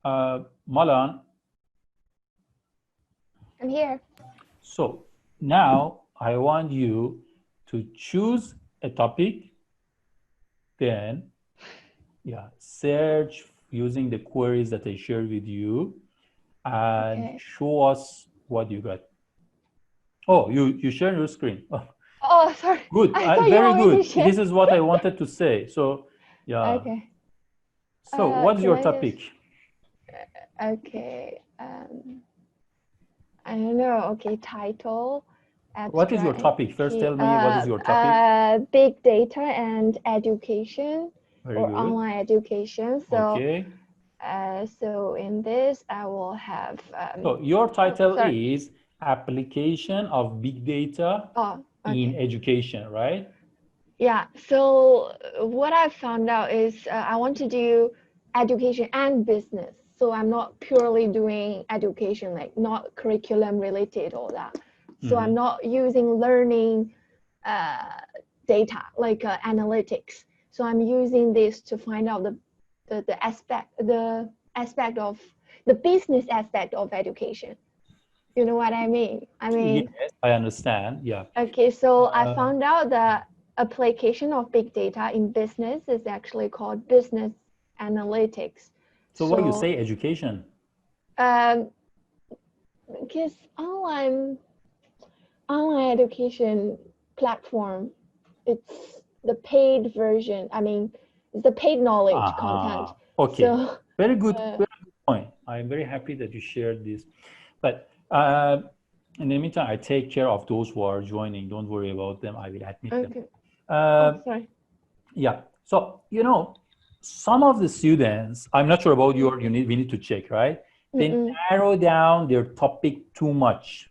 Malan, I'm here. so now I want you to choose a topic, then search using the queries that I shared with you and show us what you got. Oh, you share your screen. Oh, sorry. Good. I thought you Very want me to good. share. This is what I wanted to say. So, yeah. Okay. So, what's your topic? Okay. I don't know. Okay, title. What is your topic? First, tell me what is your topic? Big data and education. Very good. Online education. So, okay. So in this, I will have. So your title is application of big data in education, right? Yeah. So what I found out is I want to do education and business. So I'm not purely doing education, like not curriculum related or that. So I'm not using learning data like analytics. So I'm using this to find out the aspect of the business aspect of education. You know what I mean? Yes, I understand. Yeah. Okay, so I found out that application of big data in business is actually called business analytics. So why you say education? Because online education platform, it's the paid version. I mean, it's the paid knowledge content. Okay, so, very good point. I'm very happy that you shared this. But in the meantime, I take care of those who are joining. Don't worry about them. I will admit them. Sorry. Yeah. So, you know, some of the students, I'm not sure about your, we need to check, right? They narrow down their topic too much.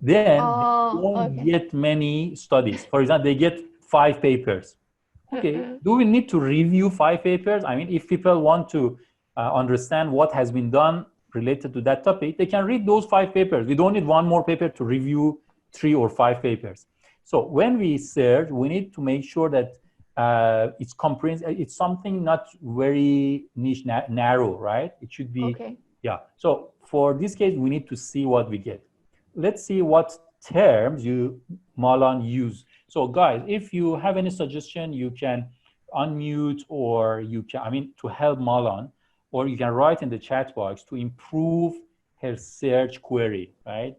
Then they don't get many studies. For example, they get 5 papers. Okay, do we need to review 5 papers? I mean, if people want to understand what has been done related to that topic, they can read those 5 papers. We don't need one more paper to review 3 or 5 papers. So when we search, we need to make sure that it's comprehensive. It's something not very niche, narrow, right? It should be, yeah. So for this case, we need to see what we get. Let's see what terms you, Malan, use. So guys, if you have any suggestion, you can unmute, or you can, I mean, to help Malan, or you can write in the chat box to improve her search query, right?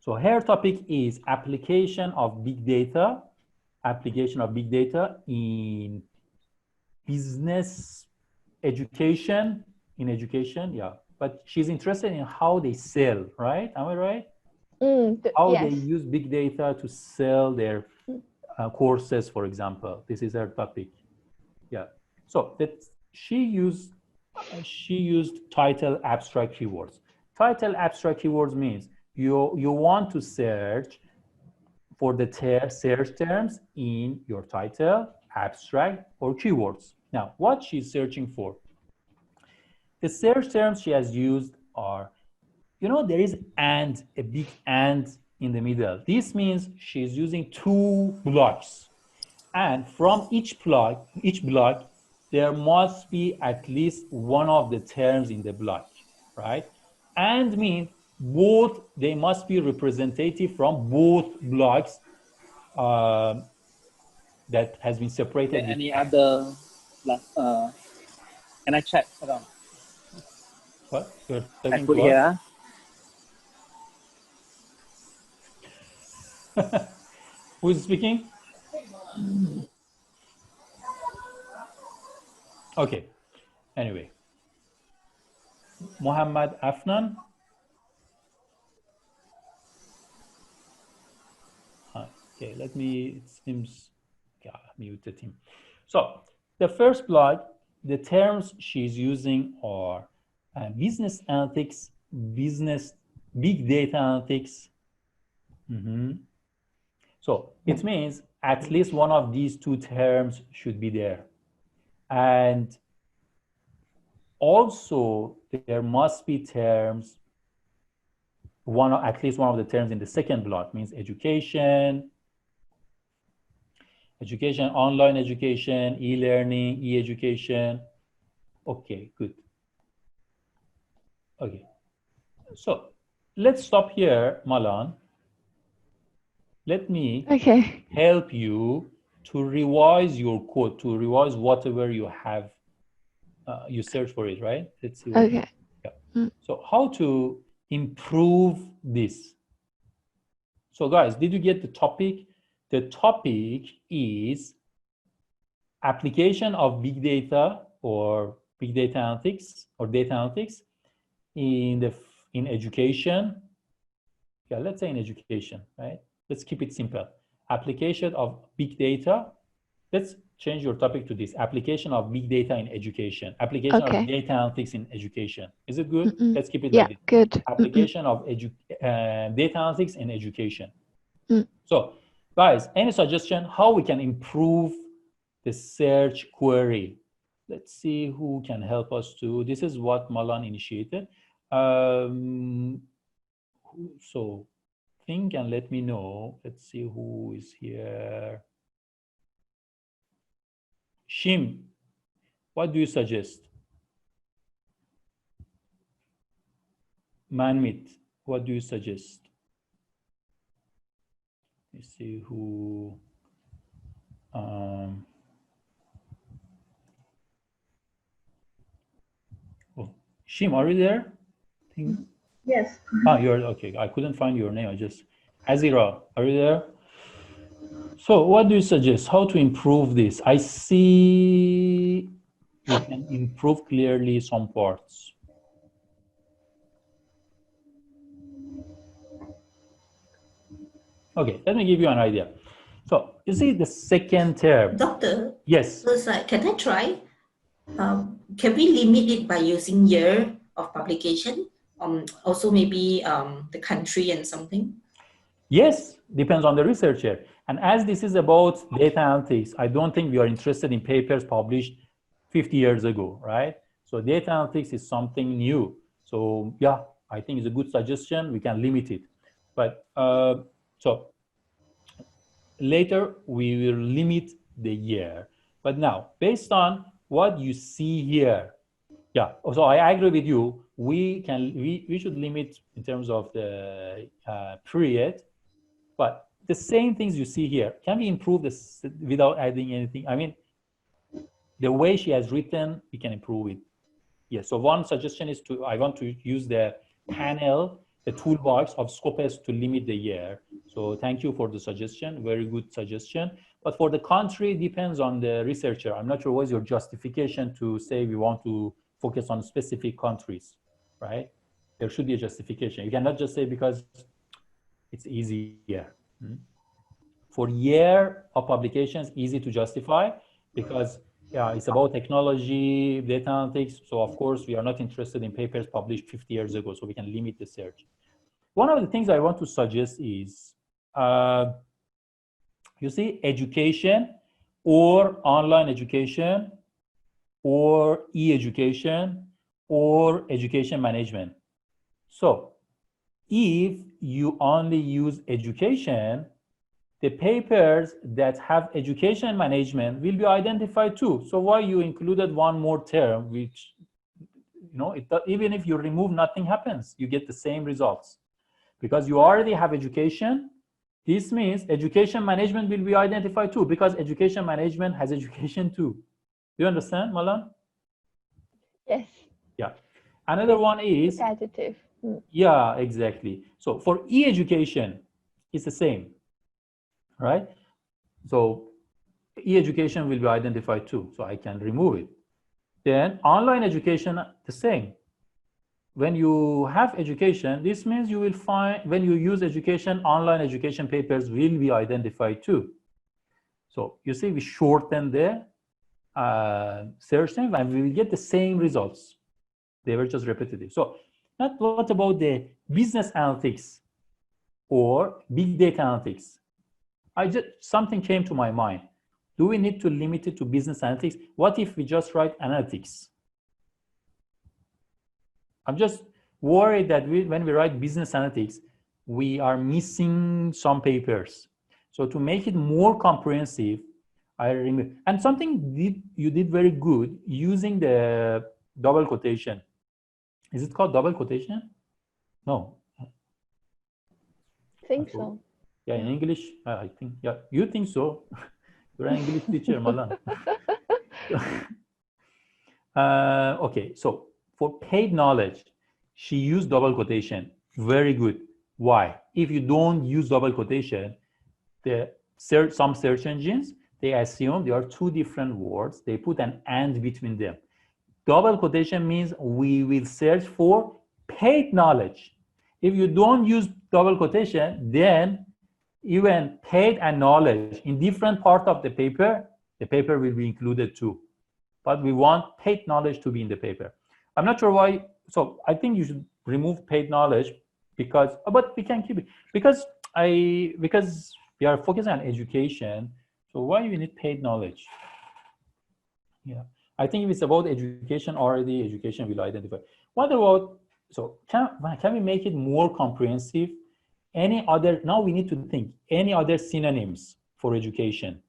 So her topic is application of big data in business education, yeah. But she's interested in how they sell, right? Am I right? How they use big data to sell their courses, for example. This is her topic. Yeah. So that she used title abstract keywords. Title abstract keywords means you want to search for the search terms in your title, abstract, or keywords. Now, what she's searching for? The search terms she has used are, you know, there is and, a big and in the middle. This means she's using 2 blocks. And from each block, there must be at least one of the terms in the block, right? And means both, they must be representative from both blocks that has been separated. Any other, can I check? Hold on. What? You're I put what? Here. Who's speaking? Okay. Anyway. Muhammad Afnan. Okay, let me, it seems, yeah, muted him. So the first block, the terms she's using are business analytics, big data analytics. So it means at least one of these 2 terms should be there. And also there must be terms, at least one of the terms in the second block, means education, online education, e-learning, e-education. Okay, good. Okay. So let's stop here, Malan. Let me help you to revise your code, to revise whatever you have, you search for it, right? Let's see. Okay. Yeah. So how to improve this? So guys, did you get the topic? The topic is application of big data or big data analytics or data analytics in education. Yeah, let's say in education, right? Let's keep it simple. Application of big data. Let's change your topic to this. Application of big data in education. Application of data analytics in education. Is it good? Let's keep it like this. Good. Application of data analytics in education. So, guys, any suggestion how we can improve the search query? Let's see who can help us to. This is what Malan initiated. So think and let me know. Let's see who is here. Shim, what do you suggest? Manmit, what do you suggest? Let's see who. Oh, Shim, are you there? Yes. Ah, you're okay. I couldn't find your name. I just Azira, are you there? So what do you suggest? How to improve this? I see we can improve clearly some parts. Okay, let me give you an idea. So you see the second term. Doctor? Yes. Can I try? Can we limit it by using year of publication? Also maybe the country and something? Yes, depends on the researcher. And as this is about data analytics, I don't think we are interested in papers published 50 years ago, right? So data analytics is something new. So yeah, I think it's a good suggestion. We can limit it. But so later we will limit the year. But now, based on what you see here, yeah, so I agree with you. We should limit in terms of the period. But the same things you see here, can we improve this without adding anything? I mean, the way she has written, we can improve it. Yes, so one suggestion is I want to use the panel, the toolbox of Scopus to limit the year. So thank you for the suggestion, very good suggestion. But for the country, it depends on the researcher. I'm not sure what's your justification to say we want to focus on specific countries, right? There should be a justification. You cannot just say because it's easier. For year of publications, easy to justify because it's about technology, data analytics. So of course, we are not interested in papers published 50 years ago, so we can limit the search. One of the things I want to suggest is, you see, education or online education or e-education or education management. So if you only use education, the papers that have education management will be identified too. So why you included one more term, which, even if you remove, nothing happens. You get the same results. Because you already have education, this means education management will be identified too, because education management has education too. Do you understand, Malan? Yes. Yeah. Another one is repetitive. Yeah, exactly. So for e-education, it's the same, right? So e-education will be identified too, so I can remove it. Then online education, the same. When you have education, this means you will find, when you use education, online education papers will be identified too. So you see, we shorten the search time and we will get the same results. They were just repetitive. So what about the business analytics or big data analytics? Something came to my mind. Do we need to limit it to business analytics? What if we just write analytics? I'm just worried that when we write business analytics, we are missing some papers. So to make it more comprehensive, I remove. And something you did very good using the double quotation. Is it called double quotation? No. I think so. Yeah, in English, I think, yeah, you think so. You're an English teacher, Malan. Okay, so for paid knowledge, she used double quotation. Very good. Why? If you don't use double quotation, some search engines, they assume there are two different words. They put an and between them. Double quotation means we will search for paid knowledge. If you don't use double quotation, then even paid and knowledge in different part of the paper will be included too. But we want paid knowledge to be in the paper. I'm not sure why. So I think you should remove paid knowledge because, but we can keep it because we are focusing on education. So why you need paid knowledge? Yeah, I think if it's about education, already education will identify. What about, so can we make it more comprehensive? Any other, now we need to think, any other synonyms for education?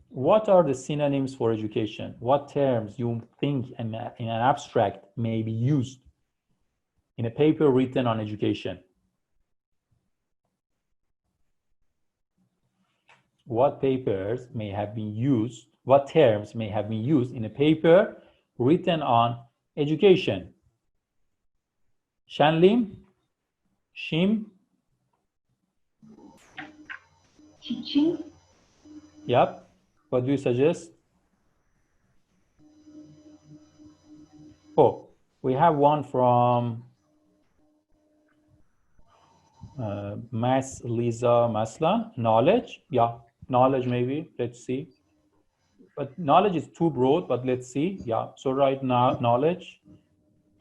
What are the synonyms for education? What terms you think in an abstract may be used in a paper written on education? What papers may have been used, what terms may have been used in a paper written on education? Shanlim? Shim? Teaching. Yep. What do you suggest? Oh, we have one from Lisa Maslan. Knowledge. Yeah, knowledge maybe. Let's see. But knowledge is too broad, but let's see. Yeah, so right now, knowledge.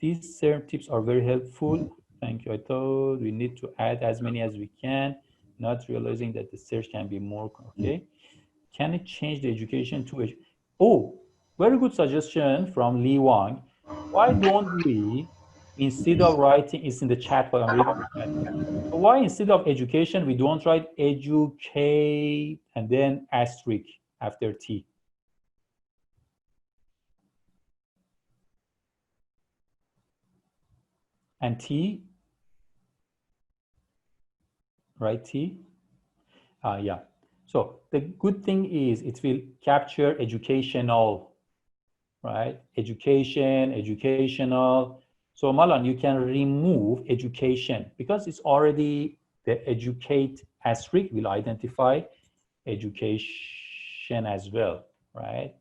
These certain tips are very helpful. Thank you. I thought we need to add as many as we can, not realizing that the search can be more, okay. Can it change the education to, oh, very good suggestion from Lee Wang. Why don't we, instead of writing, it's in the chat, but I'm reading the chat. So why instead of education, we don't write educate and then asterisk after T? And T, right, T? Yeah. So the good thing is it will capture educational, right? Education, educational. So Malan, you can remove education because it's already the educate asterisk will identify education as well, right?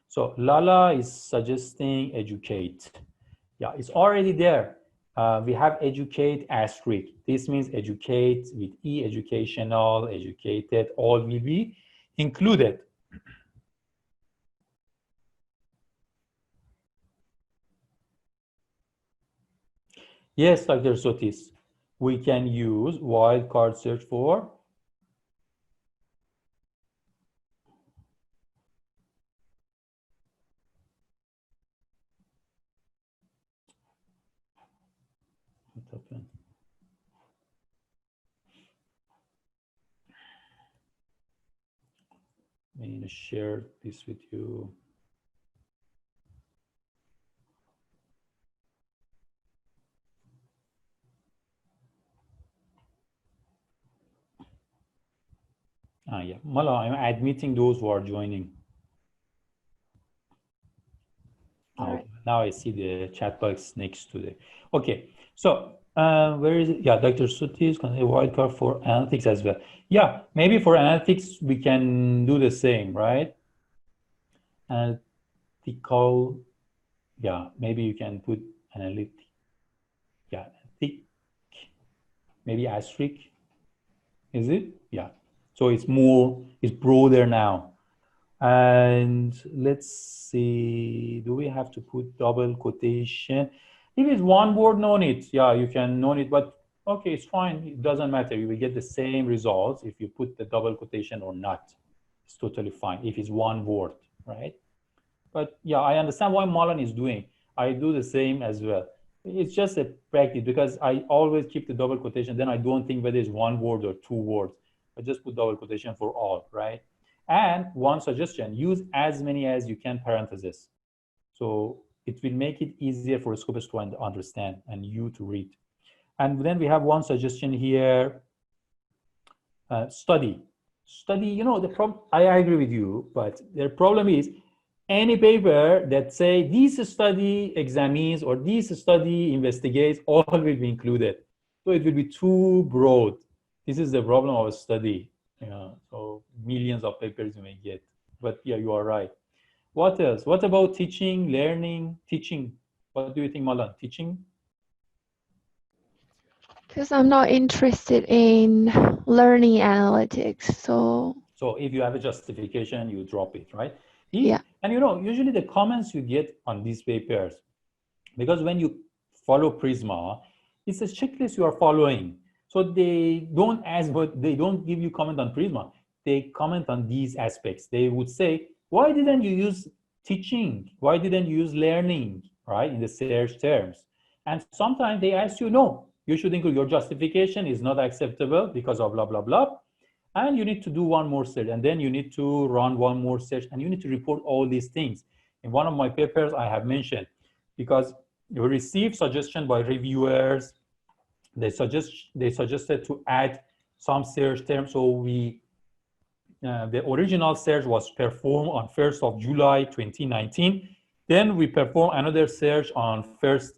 So Lala is suggesting educate. Yeah, it's already there. We have educate asterisk. This means educate with E, educational, educated, all will be included. Yes, Dr. Sotis, we can use wildcard search for I'm going to share this with you. Yeah, Mala, I'm admitting those who are joining. All right. Now I see the chat box next to the. Okay, so where is it? Yeah, Dr. Suti is going to wildcard for analytics as well. Yeah, maybe for analytics we can do the same, right? Analytical. Yeah, maybe you can put analytic. Yeah, analytic. Maybe asterisk. Is it? Yeah. So it's broader now. And let's see, do we have to put double quotation? If it's one word, no need. Yeah, you can no need, but okay, it's fine. It doesn't matter. You will get the same results if you put the double quotation or not. It's totally fine if it's one word, right? But yeah, I understand why Marlon is doing. I do the same as well. It's just a practice because I always keep the double quotation. Then I don't think whether it's one word or two words. I just put double quotation for all, right? And one suggestion, use as many as you can parentheses. So it will make it easier for scopers to understand and you to read. And then we have one suggestion here, study. Study, you know, the problem, I agree with you, but the problem is any paper that say this study examines or this study investigates, all will be included. So it will be too broad. This is the problem of a study. Yeah, so millions of papers you may get. But yeah, you are right. What else? What about teaching, learning, teaching? What do you think, Malan? Teaching? Because I'm not interested in learning analytics, so if you have a justification, you drop it, right? yeah. And you know, usually the comments you get on these papers, because when you follow PRISMA, it's a checklist you are following. So they don't ask, but they don't give you comment on PRISMA. They comment on these aspects. They would say, why didn't you use teaching? Why didn't you use learning, right, in the search terms? And sometimes they ask you, no, you should include your justification is not acceptable because of blah, blah, blah. And you need to do one more search, and then you need to run one more search, and you need to report all these things. In one of my papers, I have mentioned, because we received suggestion by reviewers, they suggested to add some search terms. So the original search was performed on 1st of July 2019. Then we performed another search on 1st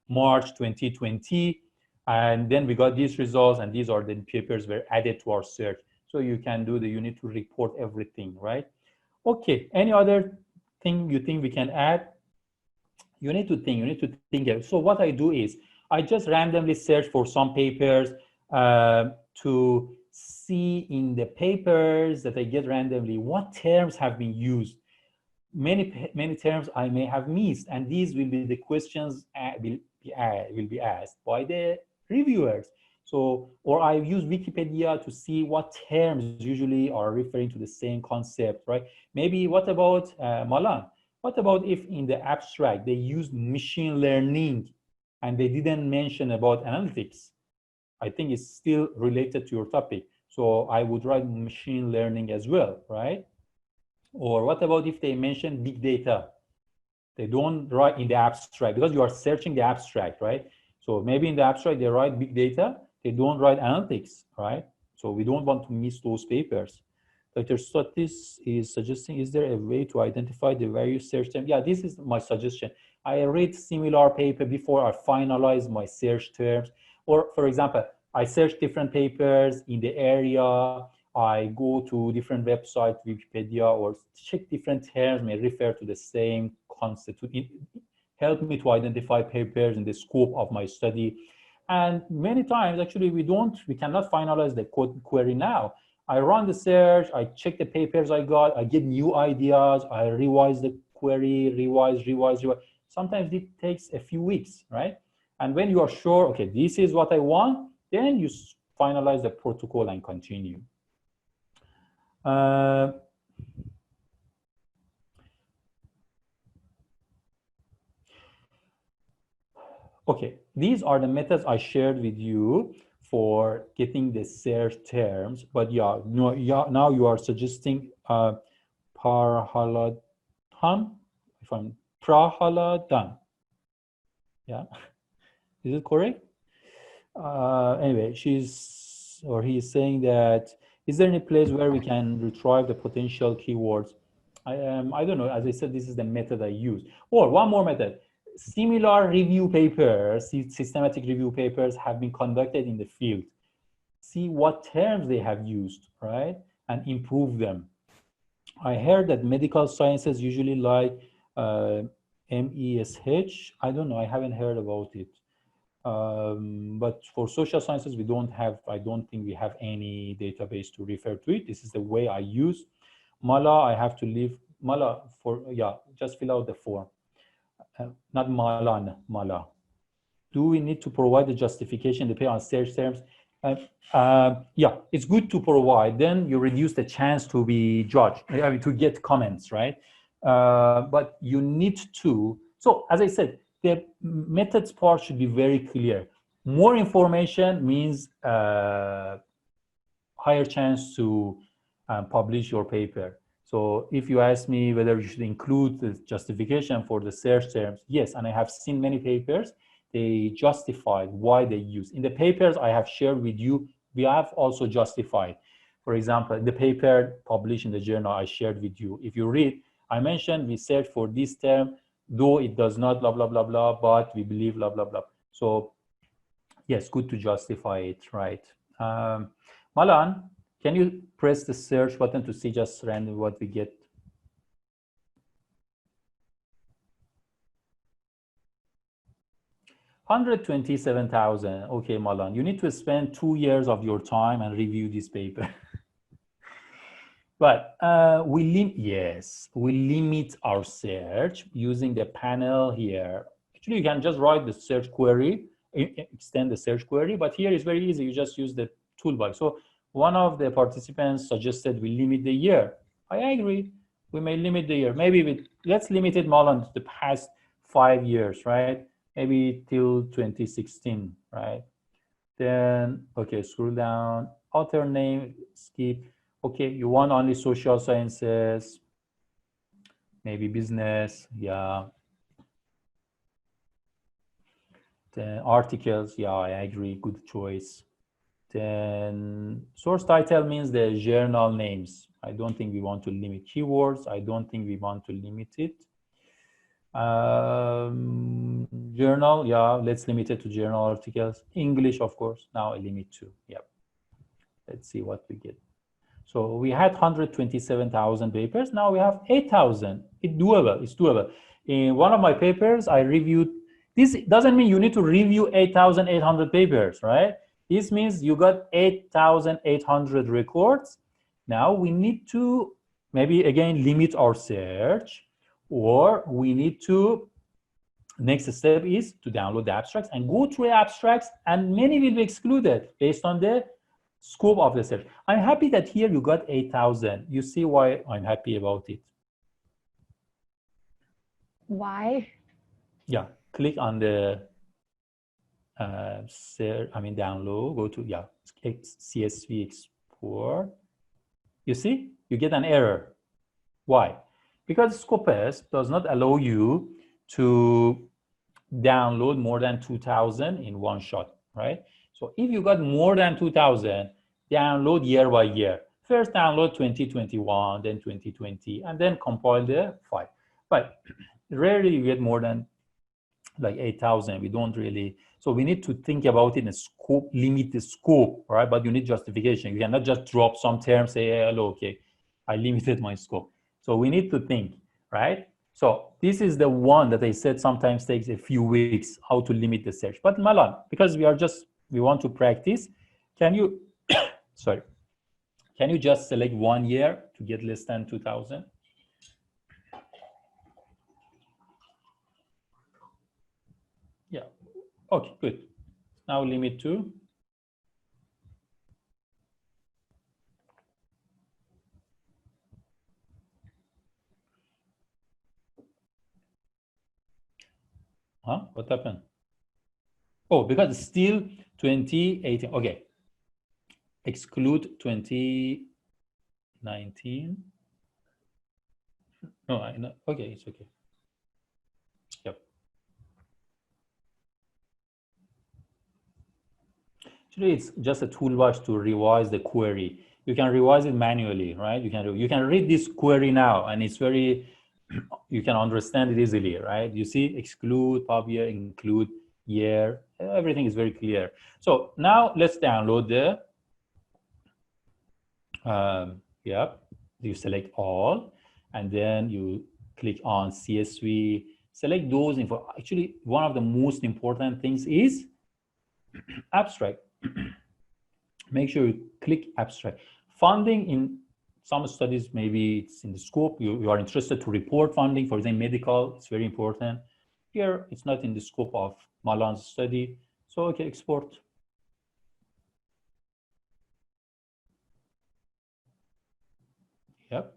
March 2020. And then we got these results, and these are the papers were added to our search. So you can do you need to report everything, right? Okay, any other thing you think we can add? You need to think. So what I do is, I just randomly search for some papers to see in the papers that I get randomly what terms have been used. Many terms I may have missed, and these will be the questions will be asked by the reviewers. So, or I use Wikipedia to see what terms usually are referring to the same concept, right? Maybe what about Malan? What about if in the abstract they use machine learning and they didn't mention about analytics? I think it's still related to your topic. So I would write machine learning as well, right? Or what about if they mention big data? They don't write in the abstract because you are searching the abstract, right? So maybe in the abstract they write big data, they don't write analytics, right? So we don't want to miss those papers. Dr. Sotis is suggesting, is there a way to identify the various search terms? Yeah, this is my suggestion. I read similar paper before I finalize my search terms. Or for example, I search different papers in the area. I go to different websites, Wikipedia, or check different terms may refer to the same concept. It help me to identify papers in the scope of my study. And many times, actually, we cannot finalize the query now. I run the search, I check the papers I got, I get new ideas, I revise the query, revise. Sometimes it takes a few weeks, right? And when you are sure, okay, this is what I want, then you finalize the protocol and continue. Okay, these are the methods I shared with you for getting the search terms. But yeah, now you are suggesting Pahlevansharif, if I'm Pahlevansharif. Yeah, is it correct? Anyway, he's saying that, is there any place where we can retrieve the potential keywords? I don't know. As I said, this is the method I use. Or one more method. Similar review papers, systematic review papers have been conducted in the field. See what terms they have used, right? And improve them. I heard that medical sciences usually like MESH. I don't know. I haven't heard about it. But for social sciences, I don't think we have any database to refer to it. This is the way I use. Mala, I have to leave. Mala, just fill out the form. Not Malan, Mala. Do we need to provide the justification depending on search terms? Yeah, it's good to provide. Then you reduce the chance to be judged, I mean, to get comments, right? But you need to. So as I said, the methods part should be very clear. More information means higher chance to and publish your paper. So if you ask me whether you should include the justification for the search terms, yes, and I have seen many papers, they justified why they use. In the papers I have shared with you, we have also justified. For example, the paper published in the journal I shared with you, if you read, I mentioned we search for this term, though it does not blah, blah, blah, blah, but we believe blah, blah, blah. So yes, good to justify it, right? Malan, can you press the search button to see just random what we get? $127,000. Okay, Malan, you need to spend 2 years of your time and review this paper. But we limit our search using the panel here. Actually, you can just write the search query, extend the search query, but here it's very easy. You just use the toolbar. So one of the participants suggested we limit the year. I agree. We may limit the year. Maybe let's limit it, Malan, to the past 5 years, right? Maybe till 2016, right? Then, okay, scroll down, author name, skip. Okay, you want only social sciences, maybe business, yeah. Then articles, yeah, I agree, good choice. Then source title means the journal names. I don't think we want to limit keywords. I don't think we want to limit it. Journal, yeah, let's limit it to journal articles. English, of course, now I limit to, yeah. Let's see what we get. So we had 127,000 papers. Now we have 8,000. It's doable. It's doable. In one of my papers, I reviewed. This doesn't mean you need to review 8,800 papers, right? This means you got 8,800 records. Now we need to maybe again limit our search, or we need to. Next step is to download the abstracts and go through the abstracts, and many will be excluded based on the scope of the search. I'm happy that here you got 8,000. You see why I'm happy about it. Why? Yeah, click on the download, go to, yeah, CSV export. You see, you get an error. Why? Because Scopus does not allow you to download more than 2,000 in one shot, right? So if you got more than 2,000, download year by year. First download 2021, then 2020, and then compile the file. But rarely you get more than like 8,000. We don't really, so we need to think about it in a scope, limit the scope, right? But you need justification. You cannot just drop some terms, say, hey, hello, okay, I limited my scope. So we need to think, right? So this is the one that I said sometimes takes a few weeks how to limit the search. But Malan, because we want to practice, can you, sorry, can you just select 1 year to get less than 2,000? Yeah, okay, good. Now limit to. Huh? What happened? Oh, because it's still 2018. Okay. Exclude 2019. No, I know. Okay, it's okay. Yep. Actually, it's just a toolbox to revise the query. You can revise it manually, right? You can read this query now, and it's very, you can understand it easily, right? You see, exclude, pub year, include year, everything is very clear. So now let's download the, yep, you select all, and then you click on CSV, select those info. Actually, one of the most important things is abstract. Make sure you click abstract. Funding in some studies, maybe it's in the scope. You are interested to report funding, for example, medical, it's very important. Here, it's not in the scope of Malan's study. So, okay, export. Yep.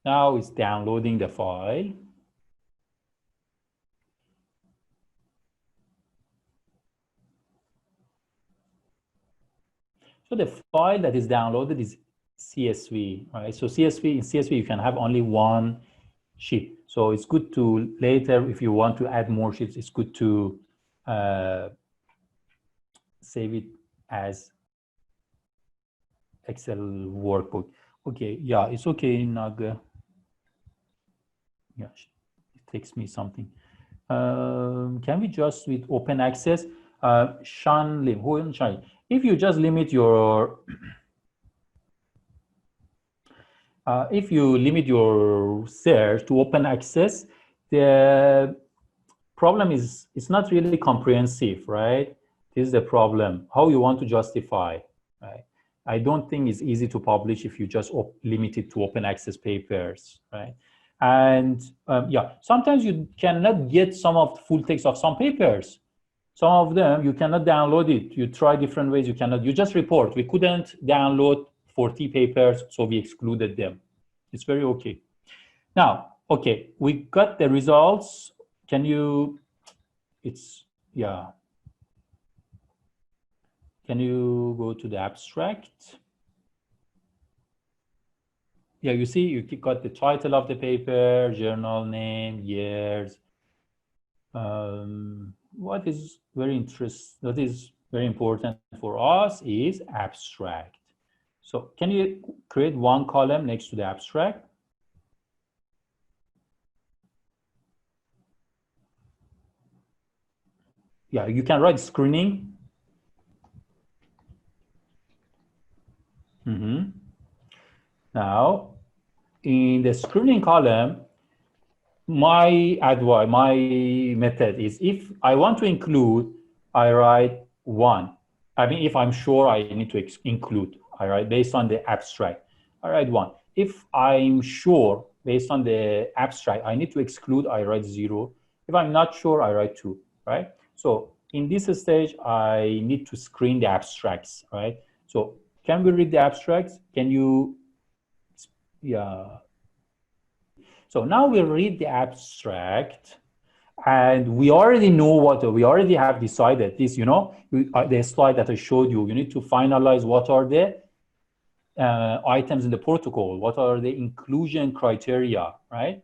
Now it's downloading the file. So the file that is downloaded is CSV, right? So in CSV, you can have only one sheet. So it's good to later, if you want to add more sheets, it's good to save it as Excel workbook. Okay, yeah, it's okay, Naga. Yeah, it takes me something. Can we just with open access? Sean Lim, if you just limit your if you limit your search to open access, the problem is it's not really comprehensive, right? This is the problem. How you want to justify, right? I don't think it's easy to publish if you just limit it to open access papers, right? And yeah, sometimes you cannot get some of the full text of some papers. Some of them you cannot download it. You try different ways, you cannot. You just report, we couldn't download 40 papers, so we excluded them. It's very okay. Now, okay, we got the results. Can you, yeah. Can you go to the abstract? Yeah, you see, you got the title of the paper, journal name, years. What is very important for us is abstract. So can you create one column next to the abstract? Yeah, you can write screening. Now, in the screening column, my method is, if I want to include, I write 1. I mean, if I'm sure I need to include, I write based on the abstract, I write 1. If I'm sure based on the abstract I need to exclude, I write 0. If I'm not sure, I write 2, right? So in this stage, I need to screen the abstracts, right? So can we read the abstracts? Can you, yeah. So now we read the abstract, and we already know we already have decided this, you know, the slide that I showed you. You need to finalize what are the items in the protocol, what are the inclusion criteria, right?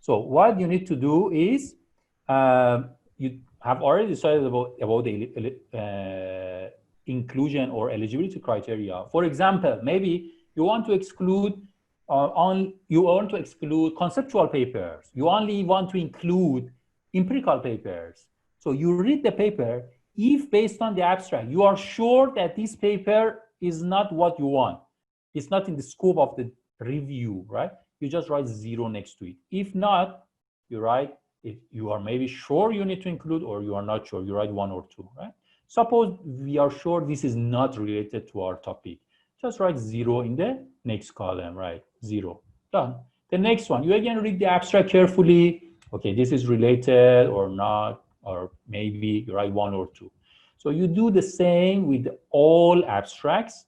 So what you need to do is, you have already decided about the inclusion or eligibility criteria. For example, maybe you want to exclude conceptual papers. You only want to include empirical papers. So you read the paper. If based on the abstract, you are sure that this paper is not what you want, it's not in the scope of the review, right? You just write 0 next to it. If not, you write, if you are maybe sure you need to include, or you are not sure, you write 1 or 2, right? Suppose we are sure this is not related to our topic. Just write 0 in the next column, right? 0, done. The next one, you again read the abstract carefully. Okay, this is related or not, or maybe you write 1 or 2. So you do the same with all abstracts.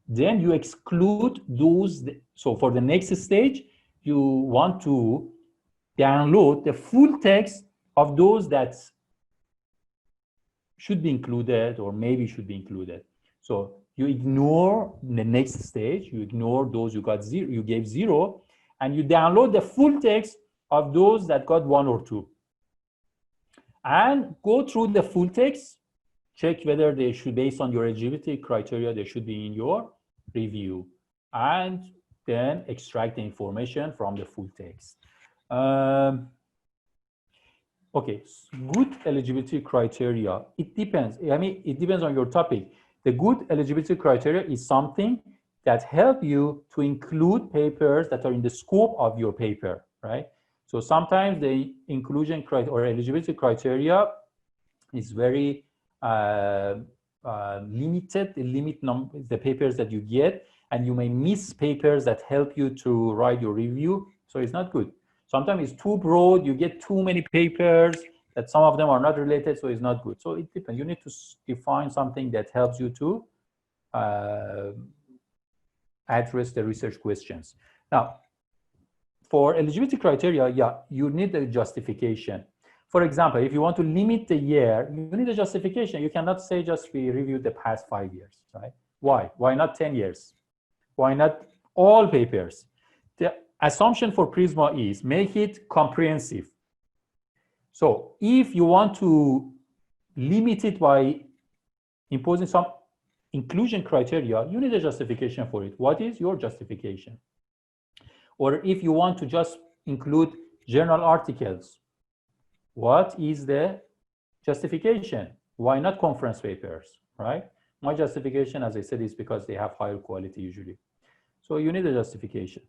Then you exclude those. So for the next stage, you want to download the full text of those that should be included or maybe should be included. So you ignore the next stage, you ignore those you got 0, you gave 0, and you download the full text of those that got 1 or 2. And go through the full text, check whether they should, based on your eligibility criteria, they should be in your review, and then extract the information from the full text. Okay, good eligibility criteria. It depends. I mean, it depends on your topic. The good eligibility criteria is something that help you to include papers that are in the scope of your paper, right? So sometimes the inclusion criteria or eligibility criteria is very limited. The papers that you get, and you may miss papers that help you to write your review. So it's not good. Sometimes it's too broad, you get too many papers that some of them are not related, so it's not good. So it depends. You need to define something that helps you to address the research questions. Now, for eligibility criteria, yeah, you need a justification. For example, if you want to limit the year, you need a justification. You cannot say just we reviewed the past 5 years, right? Why? Why not 10 years? Why not all papers? The assumption for PRISMA is make it comprehensive. So if you want to limit it by imposing some inclusion criteria, you need a justification for it. What is your justification? Or if you want to just include journal articles, what is the justification? Why not conference papers, right? My justification, as I said, is because they have higher quality usually. So you need a justification.